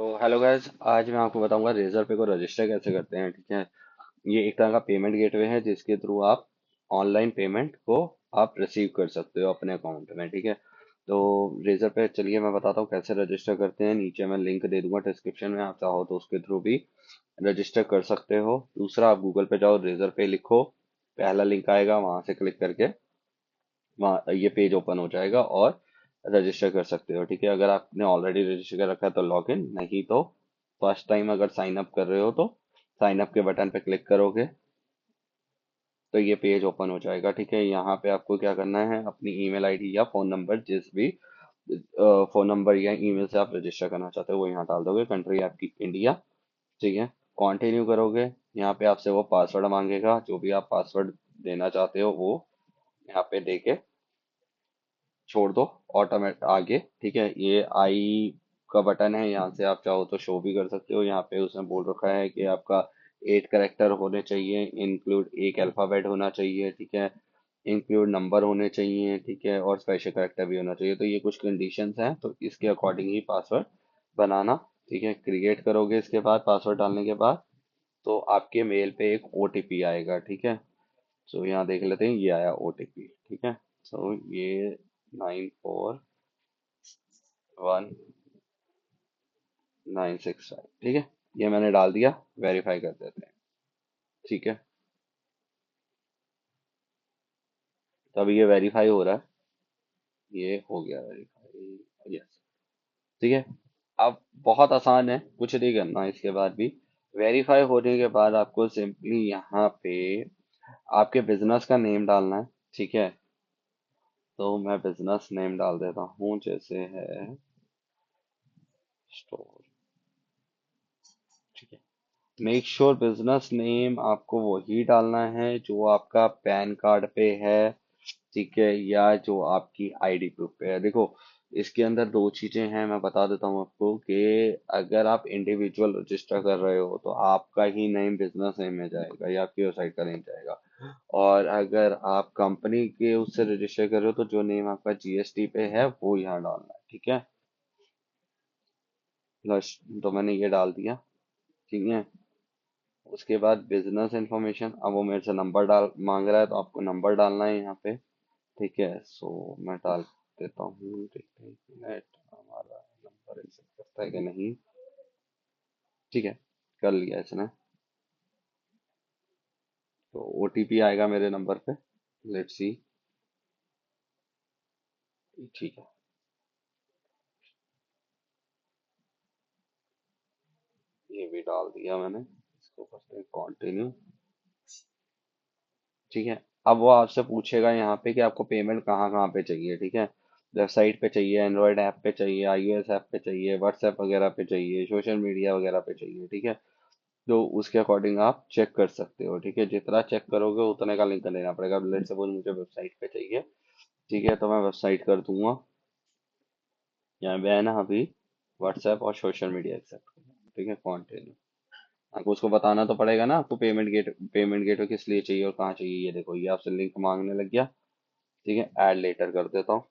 तो hello guys, आज मैं आपको बताऊंगा रेजर पे को रजिस्टर कैसे करते हैं। ठीक है, ये एक तरह का पेमेंट गेटवे है जिसके थ्रू आप ऑनलाइन पेमेंट को आप रिसीव कर सकते हो अपने अकाउंट में। ठीक है, तो रेजर पे चलिए मैं बताता हूँ कैसे रजिस्टर करते हैं। नीचे मैं लिंक दे दूंगा डिस्क्रिप्शन में, आप चाहो तो उसके थ्रू भी रजिस्टर कर सकते हो। दूसरा, आप गूगल पे जाओ, रेजर पे लिखो, पहला लिंक आएगा, वहां से क्लिक करके वहाँ ये पेज ओपन हो जाएगा और रजिस्टर कर सकते हो। ठीक है, अगर आपने ऑलरेडी रजिस्टर कर रखा है तो लॉग इन, नहीं तो फर्स्ट टाइम अगर साइन अप कर रहे हो तो साइन अप के बटन पे क्लिक करोगे तो ये पेज ओपन हो जाएगा। ठीक है, यहाँ पे आपको क्या करना है, अपनी ईमेल आईडी या फोन नंबर, जिस भी फोन नंबर या ईमेल से आप रजिस्टर करना चाहते हो वो यहाँ डाल दोगे। कंट्री आपकी इंडिया। ठीक है, कंटिन्यू करोगे। यहाँ पे आपसे वो पासवर्ड मांगेगा, जो भी आप पासवर्ड देना चाहते हो वो यहाँ पे देके छोड़ दो ऑटोमेट आगे। ठीक है, ये आई का बटन है, यहाँ से आप चाहो तो शो भी कर सकते हो। यहाँ पे उसने बोल रखा है कि आपका 8 कैरेक्टर होने चाहिए, इंक्लूड एक अल्फाबेट होना चाहिए। ठीक है, इंक्लूड नंबर होने चाहिए। ठीक है, और स्पेशल कैरेक्टर भी होना चाहिए। तो ये कुछ कंडीशंस हैं, तो इसके अकॉर्डिंग ही पासवर्ड बनाना। ठीक है, क्रिएट करोगे इसके बाद, पासवर्ड डालने के बाद तो आपके मेल पे एक ओटीपी आएगा। ठीक है, तो यहाँ देख लेते हैं, ये आया ओटीपी। ठीक है, तो ये 941965। ठीक है, ये मैंने डाल दिया, वेरीफाई कर देते हैं। ठीक है, तो अभी ये वेरीफाई हो रहा है, ये हो गया वेरीफाई, यस। ठीक है, अब बहुत आसान है, कुछ नहीं करना इसके बाद भी। वेरीफाई होने के बाद आपको सिंपली यहाँ पे आपके बिजनेस का नेम डालना है। ठीक है, तो मैं बिजनेस नेम डाल देता हूँ, जैसे है स्टोर। ठीक है, मेक श्योर बिजनेस नेम आपको वही डालना है जो आपका पैन कार्ड पे है। ठीक है, या जो आपकी आईडी प्रूफ पे है। देखो, इसके अंदर दो चीजें हैं, मैं बता देता हूँ आपको कि अगर आप इंडिविजुअल रजिस्टर कर रहे हो तो आपका ही नेम बिजनेस नेम में जाएगा या आपकी वेबसाइट का नेम जाएगा। और अगर आप कंपनी के उससे रजिस्टर कर रहे हो तो जो नेम आपका जीएसटी पे है वो यहाँ डालना है। ठीक है, प्लस, तो मैंने ये डाल दिया। ठीक है, उसके बाद बिजनेस इंफॉर्मेशन, अब वो मेरे से नंबर डाल मांग रहा है तो आपको नंबर डालना है यहाँ पे। ठीक है, सो मैं डाल देता हूँ, देखते हैं एक मिनट हमारा नंबर एक्सेप्ट करता है कि नहीं। ठीक है, कर लिया इसने, तो ओटीपी आएगा मेरे नंबर पे, लेट्स सी। ठीक है, ये भी डाल दिया मैंने, इसको करते हैं कंटिन्यू। ठीक है, अब वो आपसे पूछेगा यहाँ पे कि आपको पेमेंट कहाँ कहाँ पे चाहिए। ठीक है, वेबसाइट पे चाहिए, एंड्रॉयड ऐप पे चाहिए, आईओएस ऐप पे चाहिए, व्हाट्सएप वगैरह पे चाहिए, सोशल मीडिया वगैरह पे चाहिए। ठीक है, तो उसके अकॉर्डिंग आप चेक कर सकते हो। ठीक है, जितना चेक करोगे उतने का लिंक देना पड़ेगा। लेट्स सपोज मुझे वेबसाइट पे चाहिए। ठीक है, तो मैं वेबसाइट कर दूंगा, यहाँ पे है ना अभी व्हाट्सएप और सोशल मीडिया एक्सेप्ट करना। ठीक है, कंटिन्यू। आपको उसको बताना तो पड़ेगा ना, आपको पेमेंट गेटवे किस लिए चाहिए और कहाँ चाहिए। ये देखो, ये आपसे लिंक मांगने लग गया। ठीक है, ऐड लेटर कर देता हूँ।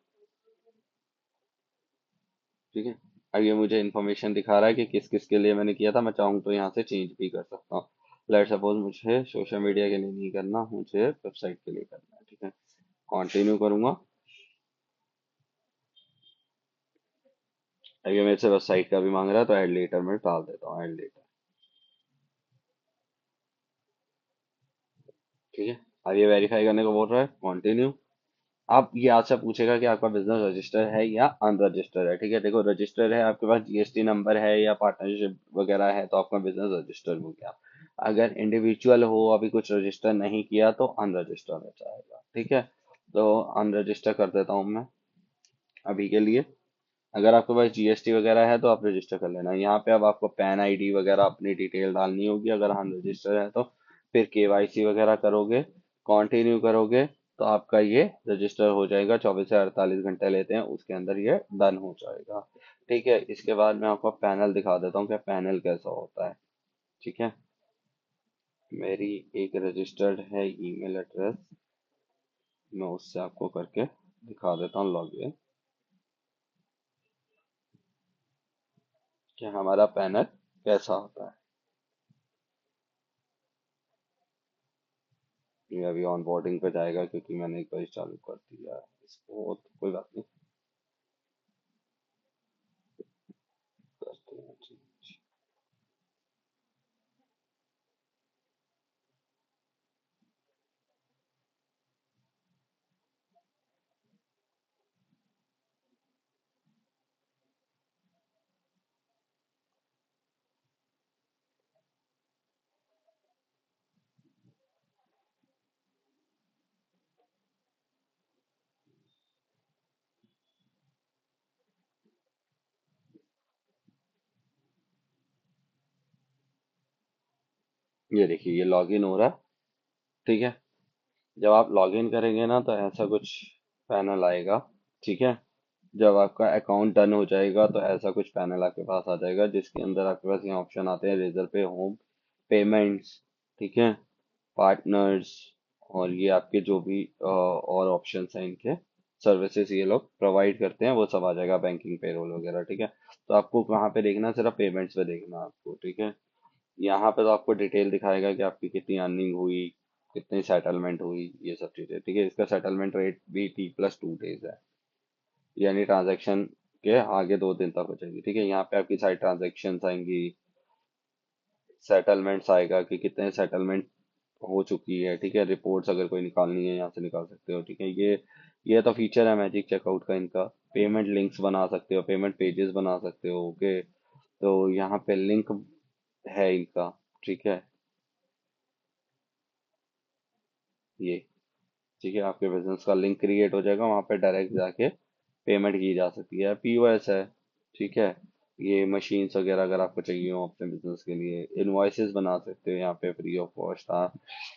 ठीक है, अब ये मुझे इन्फॉर्मेशन दिखा रहा है कि किस किस के लिए मैंने किया था। मैं चाहूँ तो यहाँ से चेंज भी कर सकता हूँ। लेट सपोज मुझे सोशल मीडिया के लिए नहीं करना, मुझे वेबसाइट के लिए करना है। ठीक है, कंटिन्यू करूंगा। अब ये मेरे से वेबसाइट का भी मांग रहा है तो ऐड लेटर में डाल देता हूँ, ऐड लेटर। ठीक है, अब ये वेरीफाई करने को बोल रहा है, कंटिन्यू। अब ये आपसे पूछेगा कि आपका बिजनेस रजिस्टर है या अनरजिस्टर्ड है। ठीक है, देखो, रजिस्टर है, आपके पास जीएसटी नंबर है या पार्टनरशिप वगैरह है तो आपका बिजनेस रजिस्टर्ड हो गया। अगर इंडिविजुअल हो, अभी कुछ रजिस्टर नहीं किया तो अनरजिस्टर्ड हो जाएगा। ठीक है, तो अनरजिस्टर कर देता हूँ मैं अभी के लिए। अगर आपके पास जीएसटी वगैरह है तो आप रजिस्टर कर लेना। यहाँ पे अब आपको पैन आईडी वगैरह अपनी डिटेल डालनी होगी अगर अनरजिस्टर है तो। फिर केवाईसी वगैरह करोगे, कंटिन्यू करोगे तो आपका ये रजिस्टर हो जाएगा। 24 से 48 घंटे लेते हैं, उसके अंदर ये डन हो जाएगा। ठीक है, इसके बाद मैं आपको पैनल दिखा देता हूँ कि पैनल कैसा होता है। ठीक है, मेरी एक रजिस्टर्ड है ईमेल एड्रेस, मैं उससे आपको करके दिखा देता हूँ लॉगिन। कि हमारा पैनल कैसा होता है। ये अभी ऑन बोर्डिंग पे जाएगा क्योंकि मैंने एक बार चालू कर दिया है इसको, तो कोई बात नहीं, करते हैं change। ये देखिए ये लॉगिन हो रहा है, ठीक है। जब आप लॉगिन करेंगे ना तो ऐसा कुछ पैनल आएगा, ठीक है। जब आपका अकाउंट डन हो जाएगा तो ऐसा कुछ पैनल आपके पास आ जाएगा जिसके अंदर आपके पास ये ऑप्शन आते हैं, रेजर पे होम, पेमेंट्स, ठीक है, पार्टनर्स, और ये आपके जो भी और ऑप्शंस हैं इनके, सर्विसेज ये लोग प्रोवाइड करते हैं वो सब आ जाएगा, बैंकिंग, पेरोल वगैरह, ठीक है। तो आपको कहाँ पे देखना है, सिर्फ पेमेंट्स पे देखना है आपको, ठीक है। यहाँ पे तो आपको डिटेल दिखाएगा कि आपकी कितनी अर्निंग हुई, कितनी सेटलमेंट हुई, ये सब चीजें, ठीक है। इसका सेटलमेंट रेट भी T+2 days है, यानी ट्रांजैक्शन के आगे 2 दिन तक हो जाएगी, ठीक है। यहाँ पे आपकी सारी ट्रांजैक्शन आएंगी, सेटलमेंट्स आएगा कि कितने सेटलमेंट हो चुकी है, ठीक है। रिपोर्ट्स अगर कोई निकालनी है यहाँ से निकाल सकते हो, ठीक है। ये तो फीचर है मैजिक चेकआउट का इनका। पेमेंट लिंक्स बना सकते हो, पेमेंट पेजेस बना सकते हो, ओके। तो यहाँ पे लिंक है इनका, ठीक है, ये, ठीक है। आपके बिजनेस का लिंक क्रिएट हो जाएगा, वहाँ पे डायरेक्ट जाके पेमेंट की जा सकती है, पीओएस है, ठीक है। ये मशीन्स वगैरह अगर आपको चाहिए हो अपने बिजनेस के लिए, इनवॉइसेस बना सकते हो यहाँ पे फ्री ऑफ कॉस्ट। हाँ,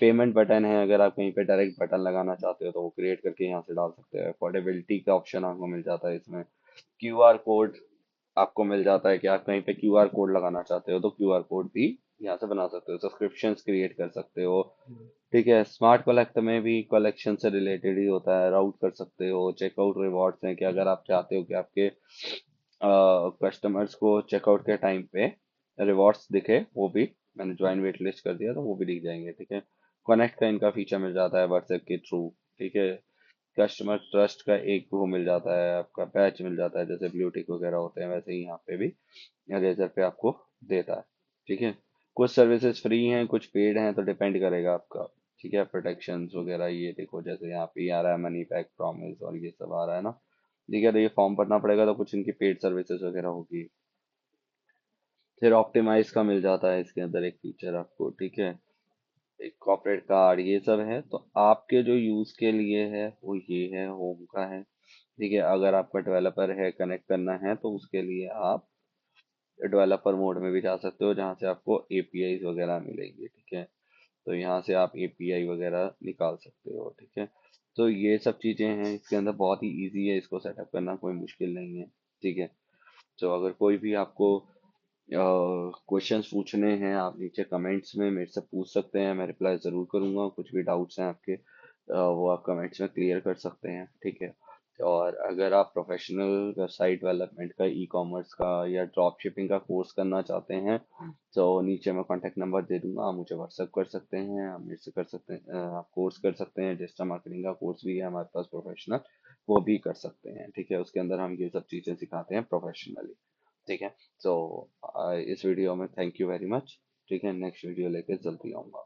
पेमेंट बटन है, अगर आप कहीं पे डायरेक्ट बटन लगाना चाहते हो तो वो क्रिएट करके यहाँ से डाल सकते हो। अफोर्डेबिलिटी का ऑप्शन आपको मिल जाता है इसमें। क्यूआर कोड आपको मिल जाता है कि आप कहीं पे क्यूआर कोड लगाना चाहते हो तो क्यूआर कोड भी यहाँ से बना सकते हो। सब्सक्रिप्शंस क्रिएट कर सकते हो, ठीक है। स्मार्ट कलेक्ट में भी कलेक्शन से रिलेटेड ही होता है, राउट कर सकते हो। चेकआउट रिवॉर्ड्स हैं कि अगर आप चाहते हो कि आपके कस्टमर्स को चेकआउट के टाइम पे रिवॉर्ड्स दिखे, वो भी मैंने ज्वाइन वेट लिस्ट कर दिया तो वो भी दिख जाएंगे, ठीक है। कनेक्ट का इनका फीचर मिल जाता है व्हाट्सएप के थ्रू, ठीक है। कस्टमर ट्रस्ट का एक वो मिल जाता है, आपका पैच मिल जाता है, जैसे ब्लू टिक वगैरह होते हैं वैसे ही यहाँ पे भी रेजर पे आपको देता है, ठीक है। कुछ सर्विसेज फ्री हैं, कुछ पेड हैं, तो डिपेंड करेगा आपका, ठीक है। प्रोटेक्शन वगैरह ये देखो, जैसे यहाँ पे आ रहा है मनी बैक प्रॉमिस और ये सब आ रहा है ना, ठीक है। तो ये फॉर्म भरना पड़ेगा, तो कुछ इनकी पेड सर्विसेज वगैरह होगी। फिर ऑप्टिमाइज का मिल जाता है इसके अंदर एक फीचर आपको, ठीक है। एक कॉर्पोरेट कार्ड, ये सब है। तो आपके जो यूज के लिए है वो ये है, होम का है, ठीक है। अगर आपका डेवलपर है, कनेक्ट करना है, तो उसके लिए आप डेवलपर मोड में भी जा सकते हो जहाँ से आपको एपीआई वगैरह मिलेंगे, ठीक है। तो यहाँ से आप एपीआई वगैरह निकाल सकते हो, ठीक है। तो ये सब चीजें हैं इसके अंदर, बहुत ही इजी है इसको सेटअप करना, कोई मुश्किल नहीं है, ठीक है। तो अगर कोई भी आपको क्वेश्चंस पूछने हैं, आप नीचे कमेंट्स में मेरे से पूछ सकते हैं, मैं रिप्लाई ज़रूर करूंगा। कुछ भी डाउट्स हैं आपके वो आप कमेंट्स में क्लियर कर सकते हैं, ठीक है। और अगर आप प्रोफेशनल वेबसाइट डेवलपमेंट का, ई कॉमर्स का या ड्रॉप शिपिंग का कोर्स करना चाहते हैं, तो नीचे मैं कॉन्टैक्ट नंबर दे दूंगा, आप मुझे व्हाट्सअप कर सकते हैं, आप मेरे से कर सकते हैं, आप कोर्स कर सकते हैं। डिजिटल मार्केटिंग का कोर्स भी है हमारे पास प्रोफेशनल, वो भी कर सकते हैं, ठीक है। उसके अंदर हम ये सब चीज़ें सिखाते हैं प्रोफेशनली, ठीक है। तो इस वीडियो में थैंक यू वेरी मच, ठीक है। नेक्स्ट वीडियो लेके जल्दी आऊंगा।